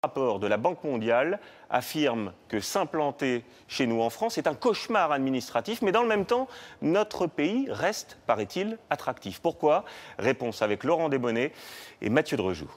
rapport de la Banque mondiale affirme que s'implanter chez nous en France est un cauchemar administratif, mais dans le même temps, notre pays reste, paraît-il, attractif. Pourquoi? Réponse avec Laurent Desbonnets et Mathieu Drejoux.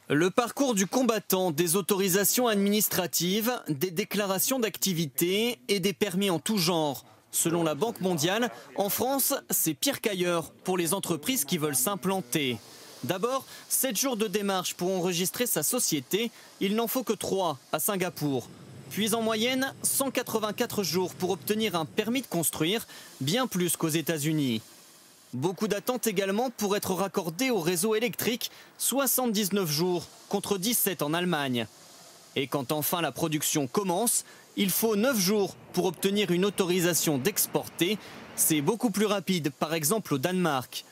Le parcours du combattant, des autorisations administratives, des déclarations d'activité et des permis en tout genre. Selon la Banque mondiale, en France, c'est pire qu'ailleurs pour les entreprises qui veulent s'implanter. D'abord, 7 jours de démarche pour enregistrer sa société, il n'en faut que 3 à Singapour. Puis en moyenne, 184 jours pour obtenir un permis de construire, bien plus qu'aux États-Unis. Beaucoup d'attentes également pour être raccordé au réseau électrique, 79 jours contre 17 en Allemagne. Et quand enfin la production commence, il faut 9 jours pour obtenir une autorisation d'exporter. C'est beaucoup plus rapide, par exemple au Danemark.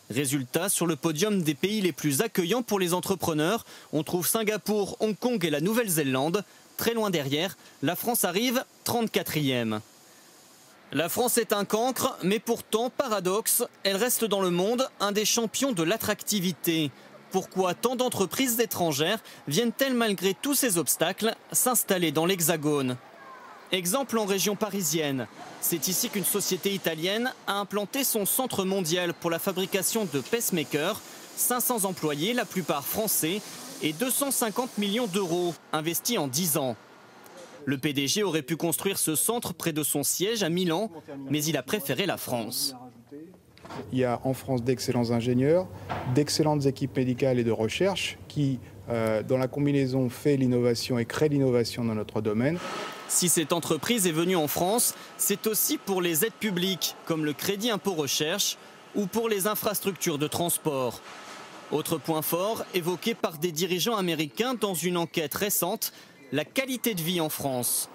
Résultat, sur le podium des pays les plus accueillants pour les entrepreneurs, on trouve Singapour, Hong Kong et la Nouvelle-Zélande. Très loin derrière, la France arrive 34e. La France est un cancre, mais pourtant, paradoxe, elle reste dans le monde un des champions de l'attractivité. Pourquoi tant d'entreprises étrangères viennent-elles malgré tous ces obstacles s'installer dans l'Hexagone ? Exemple en région parisienne. C'est ici qu'une société italienne a implanté son centre mondial pour la fabrication de pacemakers. 500 employés, la plupart français, et 250 millions d'euros investis en 10 ans. Le PDG aurait pu construire ce centre près de son siège à Milan, mais il a préféré la France. Il y a en France d'excellents ingénieurs, d'excellentes équipes médicales et de recherche qui, dans la combinaison, fait l'innovation et crée l'innovation dans notre domaine. Si cette entreprise est venue en France, c'est aussi pour les aides publiques, comme le crédit impôt recherche, ou pour les infrastructures de transport. Autre point fort, évoqué par des dirigeants américains dans une enquête récente, la qualité de vie en France.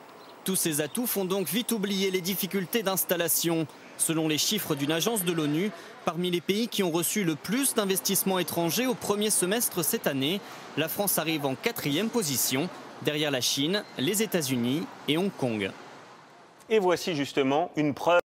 Tous ces atouts font donc vite oublier les difficultés d'installation. Selon les chiffres d'une agence de l'ONU, parmi les pays qui ont reçu le plus d'investissements étrangers au premier semestre cette année, la France arrive en 4e position, derrière la Chine, les États-Unis et Hong Kong. Et voici justement une preuve